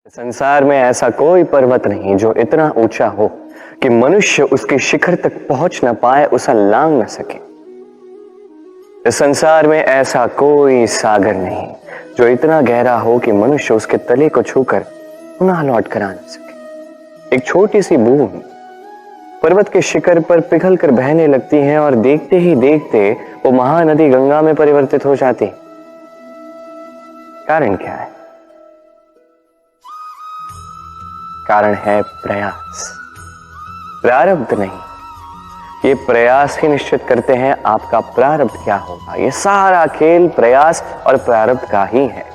संसार में ऐसा कोई पर्वत नहीं जो इतना ऊंचा हो कि मनुष्य उसके शिखर तक पहुंच न पाए, उसे लांघ न सके। इस संसार में ऐसा कोई सागर नहीं जो इतना गहरा हो कि मनुष्य उसके तले को छूकर पुनः लौट कर आ न सके। एक छोटी सी बूंद पर्वत के शिखर पर पिघल कर बहने लगती है और देखते ही देखते वो महानदी गंगा में परिवर्तित हो जाती। कारण क्या है? कारण है प्रयास, प्रारब्ध नहीं। ये प्रयास ही निश्चित करते हैं आपका प्रारब्ध क्या होगा। ये सारा खेल प्रयास और प्रारब्ध का ही है।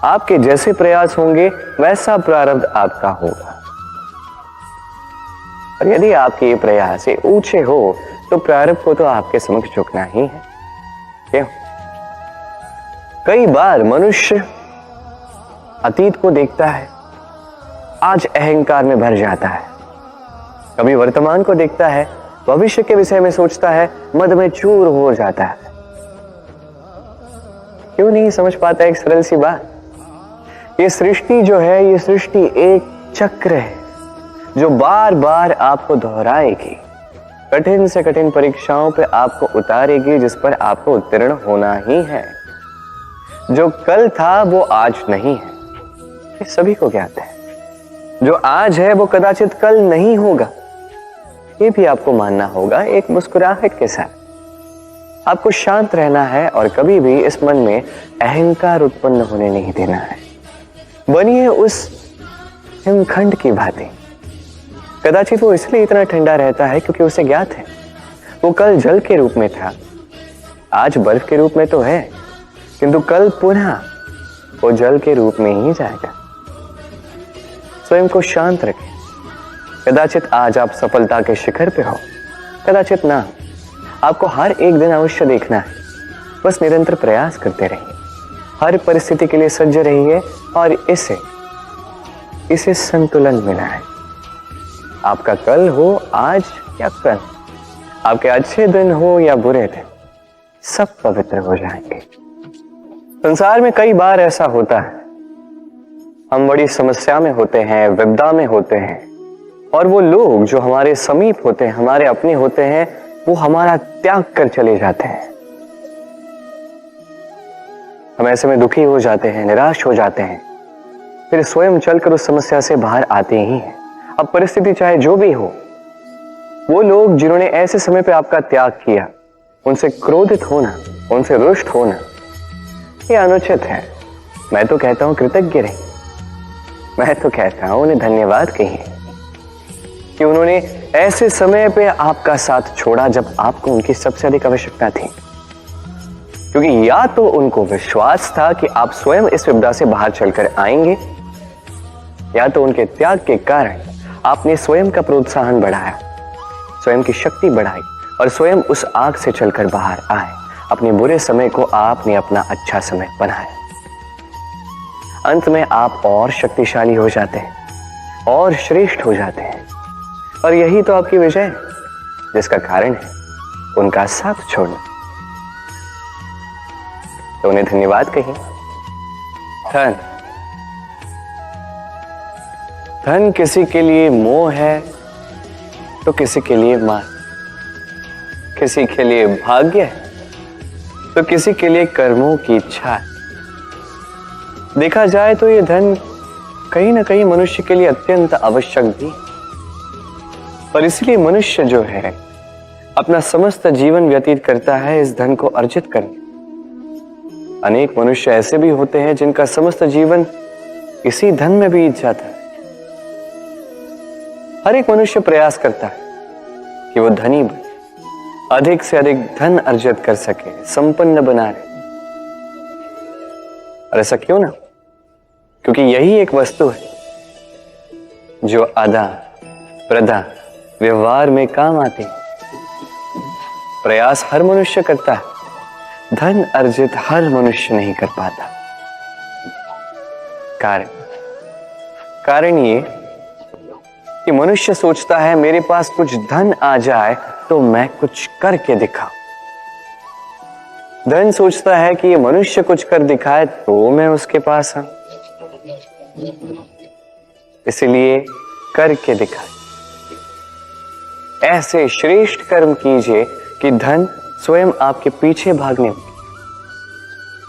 आपके जैसे प्रयास होंगे वैसा प्रारब्ध आपका होगा। और यदि आपके ये प्रयास ऊंचे हो तो प्रारब्ध को तो आपके समक्ष झुकना ही है। क्यों? कई बार मनुष्य अतीत को देखता है, आज अहंकार में भर जाता है। कभी वर्तमान को देखता है, भविष्य के विषय में सोचता है, मद में चूर हो जाता है। क्यों नहीं समझ पाता एक सरल सी बात? ये सृष्टि जो है, ये सृष्टि एक चक्र है जो बार बार आपको दोहराएगी, कठिन से कठिन परीक्षाओं पे आपको उतारेगी, जिस पर आपको उत्तीर्ण होना ही है। जो कल था वो आज नहीं है, ये सभी को ज्ञात है। जो आज है वो कदाचित कल नहीं होगा, ये भी आपको मानना होगा। एक मुस्कुराहट के साथ आपको शांत रहना है और कभी भी इस मन में अहंकार उत्पन्न होने नहीं देना है। बनिए उस हिमखंड की भांति। कदाचित वो इसलिए इतना ठंडा रहता है क्योंकि उसे ज्ञात है वो कल जल के रूप में था, आज बर्फ के रूप में तो है, किंतु कल पुनः वो जल के रूप में ही जाएगा। स्वयं को शांत रखें। कदाचित आज आप सफलता के शिखर पे हो, कदाचित ना। आपको हर एक दिन अवश्य देखना है। बस निरंतर प्रयास करते रहिए, हर परिस्थिति के लिए सज्ज रहिए और इसे संतुलन मिला है। आपका कल हो आज या कल, आपके अच्छे दिन हो या बुरे दिन, सब पवित्र हो जाएंगे। संसार में कई बार ऐसा होता है, हम बड़ी समस्या में होते हैं, विपदा में होते हैं, और वो लोग जो हमारे समीप होते हैं, हमारे अपने होते हैं, वो हमारा त्याग कर चले जाते हैं। हम ऐसे में दुखी हो जाते हैं, निराश हो जाते हैं, फिर स्वयं चलकर उस समस्या से बाहर आते ही हैं। अब परिस्थिति चाहे जो भी हो, वो लोग जिन्होंने ऐसे समय पे आपका त्याग किया, उनसे क्रोधित होना, उनसे रुष्ट होना, ये अनुचित है। मैं तो कहता हूं कृतज्ञ रहिए। मैं तो कहता हूं उन्हें धन्यवाद कहिए कि उन्होंने ऐसे समय पे आपका साथ छोड़ा जब आपको उनकी सबसे अधिक आवश्यकता थी। क्योंकि या तो उनको विश्वास था कि आप स्वयं इस विपदा से बाहर चलकर आएंगे, या तो उनके त्याग के कारण आपने स्वयं का प्रोत्साहन बढ़ाया, स्वयं की शक्ति बढ़ाई और स्वयं उस आग से चलकर बाहर आए। अपने बुरे समय को आपने अपना अच्छा समय बनाया। अंत में आप और शक्तिशाली हो जाते हैं, और श्रेष्ठ हो जाते हैं। और यही तो आपकी विजय है, जिसका कारण है उनका साथ छोड़ना। तो उन्हें धन्यवाद कहिए। धन किसी के लिए मोह है तो किसी के लिए मान, किसी के लिए भाग्य है तो किसी के लिए कर्मों की इच्छा है। देखा जाए तो ये धन कहीं ना कहीं मनुष्य के लिए अत्यंत आवश्यक भी, और इसलिए मनुष्य जो है अपना समस्त जीवन व्यतीत करता है इस धन को अर्जित करने। अनेक मनुष्य ऐसे भी होते हैं जिनका समस्त जीवन इसी धन में बीत जाता है। हर एक मनुष्य प्रयास करता है कि वो धनी बने, अधिक से अधिक धन अर्जित कर सके, संपन्न बना रहे। और ऐसा क्यों ना? क्योंकि यही एक वस्तु है जो आदान प्रदान व्यवहार में काम आती है। प्रयास हर मनुष्य करता है, धन अर्जित हर मनुष्य नहीं कर पाता। कारण ये कि मनुष्य सोचता है मेरे पास कुछ धन आ जाए तो मैं कुछ करके दिखाऊं। धन सोचता है कि ये मनुष्य कुछ कर दिखाए तो मैं उसके पास आऊं। इसलिए करके दिखाइए। ऐसे श्रेष्ठ कर्म कीजिए कि धन स्वयं आपके पीछे भागने लगे।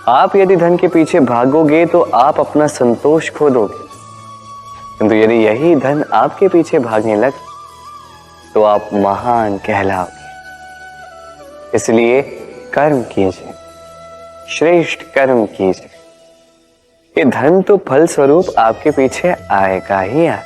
आप यदि धन के पीछे भागोगे तो आप अपना संतोष खो दोगे, किंतु यदि यही धन आपके पीछे भागने लगे तो आप महान कहलाओगे। इसलिए कर्म कीजिए, श्रेष्ठ कर्म कीजिए। ये धन तो फल स्वरूप आपके पीछे आएगा ही आएगा।